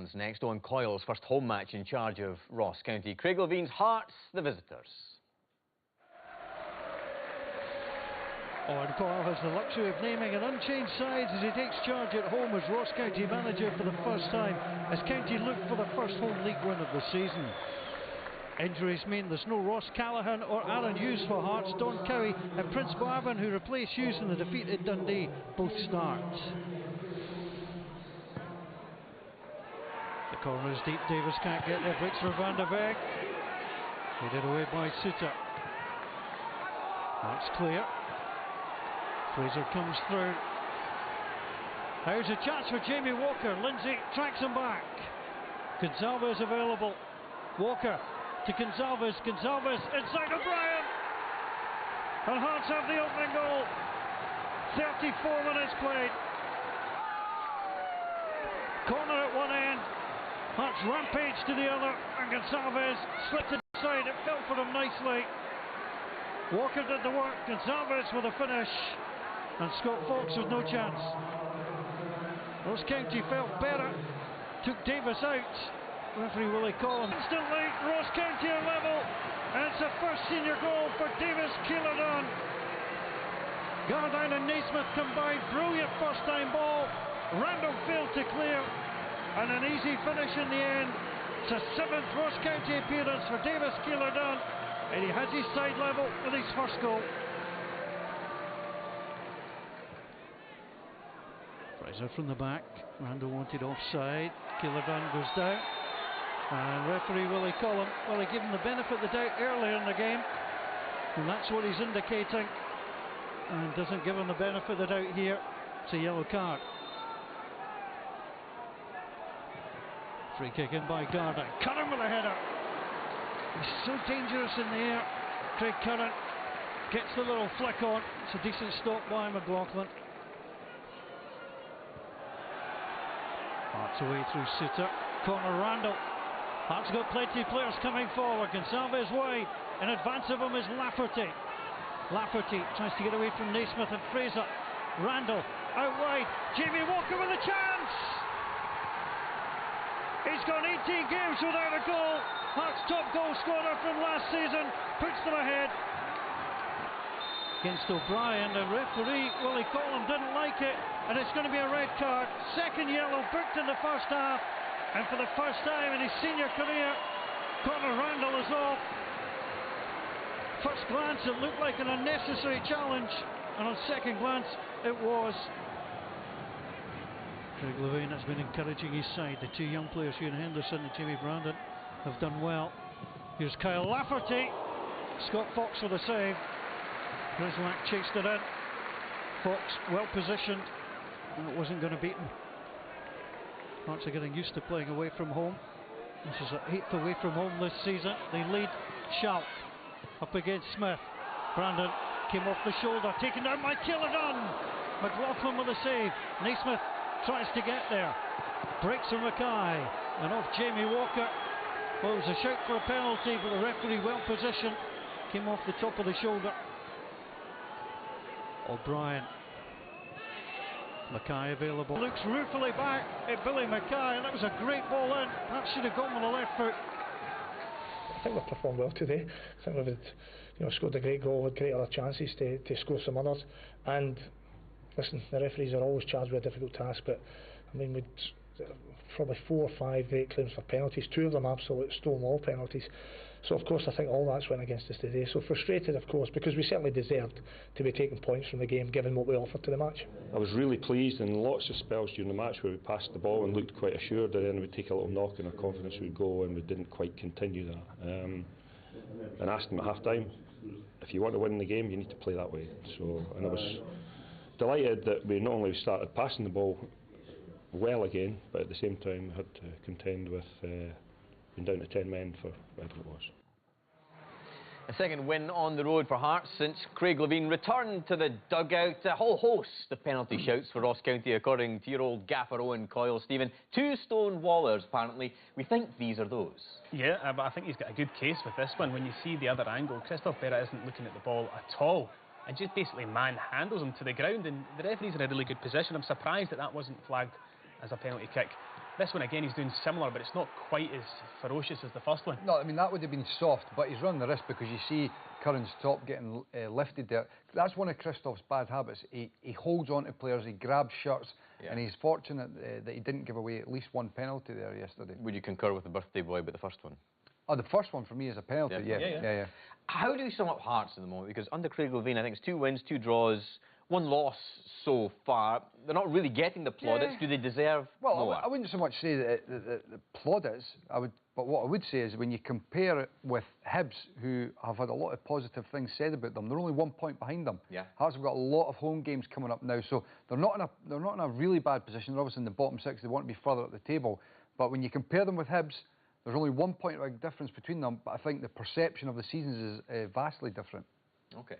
Scotland's next. Owen Coyle's first home match in charge of Ross County. Craig Levine's Hearts, the visitors. Owen Coyle has the luxury of naming an unchanged side as he takes charge at home as Ross County manager for the first time, as County look for the first home league win of the season. Injuries mean there's no Ross Callaghan or Aaron Hughes for Hearts. Don Cowie and Prince Barban, who replaced Hughes in the defeat at Dundee, both start. The corner is deep, Davis can't get there, breaks for Van der Berg. Headed away by Suter. Hearts clear. Fraser comes through. There's a chance for Jamie Walker. Lindsay tracks him back. Gonzalez available. Walker to Gonzalez. Gonzalez inside O'Brien. And Hearts have the opening goal. 34 minutes played. Corner at one end. Hearts rampage to the other. And Gonzalez slipped inside. It fell for him nicely. Walker did the work. Gonzalez with a finish. And Scott Fox with no chance. Ross County felt better. Took Davis out. Referee Willie Collum. Instantly, Ross County are level. And it's the first senior goal for Davis Keeler-Dunn. Gardyne and Naismith combined. Brilliant first time ball. Randall failed to clear. And an easy finish in the end. It's a 7th Ross County appearance for Davis Keeler-Dunn. And he has his side level with his first goal. Fraser from the back. Randall wanted offside. Keeler-Dunn goes down. And referee Willie Collum, well, he gave him the benefit of the doubt earlier in the game. And that's what he's indicating. And doesn't give him the benefit of the doubt here. It's a yellow card. Free kick in by Gardyne. Curran with a header. He's so dangerous in the air. Craig Curran gets the little flick on. It's a decent stop by McLaughlin. Hearts away through Suter. Corner Randall. Hearts got plenty of players coming forward. Gonsalves wide. In advance of him is Lafferty. Lafferty tries to get away from Naismith and Fraser. Randall out wide. Jamie Walker with a chance. He's gone 18 games without a goal. Hearts' top goal scorer from last season puts them ahead. Against O'Brien, the referee Willie Collum didn't like it, and it's going to be a red card. Second yellow booked in the first half, and for the first time in his senior career, Conor Randall is off. First glance it looked like an unnecessary challenge, and on second glance it was. Craig Levine has been encouraging his side. The two young players, Ian Henderson and Jamie Brandon, have done well. Here's Kyle Lafferty. Scott Fox with a save. Grislack chased it in. Fox well positioned, and it wasn't going to beat him. Hearts are getting used to playing away from home. This is their 8th away from home this season. They lead. Schaub up against Smith. Brandon came off the shoulder, taken down by Keeler-Dunn. McLaughlin with a save. Naismith tries to get there. Breaks from Mackay. And off Jamie Walker. Well, it was a shout for a penalty, but the referee well positioned. Came off the top of the shoulder. O'Brien. Mackay available. Looks ruefully back at Billy Mackay, and that was a great ball in. That should have gone with the left foot. I think we've performed well today. I think we've scored a great goal, with great other chances to score some others. And listen, the referees are always charged with a difficult task, but I mean, we'd probably 4 or 5 great claims for penalties, 2 of them absolute Stonewall penalties. So of course I think all that's went against us today. So frustrated of course, because we certainly deserved to be taking points from the game given what we offered to the match. I was really pleased, and lots of spells during the match where we passed the ball and looked quite assured, and then we'd take a little knock and our confidence would go, and we didn't quite continue that. And asked them at half time, if you want to win the game you need to play that way. So, and I was delighted that we not only started passing the ball well again, but at the same time had to contend with being down to 10 men for whatever it was. A second win on the road for Hearts since Craig Levine returned to the dugout. A whole host of penalty shouts for Ross County, according to your old gaffer Owen Coyle, Stephen. 2 Stonewallers, apparently. We think these are those. Yeah, but I think he's got a good case with this one. When you see the other angle, Christoph Berra isn't looking at the ball at all, and just basically manhandles him to the ground, and the referee's in a really good position. I'm surprised that that wasn't flagged as a penalty kick. This one again, he's doing similar, but it's not quite as ferocious as the first one. No, I mean, that would have been soft, but he's running the risk because you see Curran's top getting lifted there. That's one of Christoph's bad habits. He holds on to players, he grabs shirts, and he's fortunate that he didn't give away at least one penalty there yesterday. Would you concur with the birthday boy about the first one? Oh, the first one for me is a penalty, yeah. How do you sum up Hearts at the moment? Because under Craig Levein, I think it's 2 wins, 2 draws, 1 loss so far. They're not really getting the plaudits. Do they deserve more? I wouldn't so much say the plaudits. But what I would say is when you compare it with Hibs, who have had a lot of positive things said about them, they're only 1 point behind them. Hearts have got a lot of home games coming up now, so they're not in a really bad position. They're obviously in the bottom 6. They want to be further up the table. But when you compare them with Hibs, there's only 1 point difference between them. But I think the perception of the seasons is vastly different. Okay.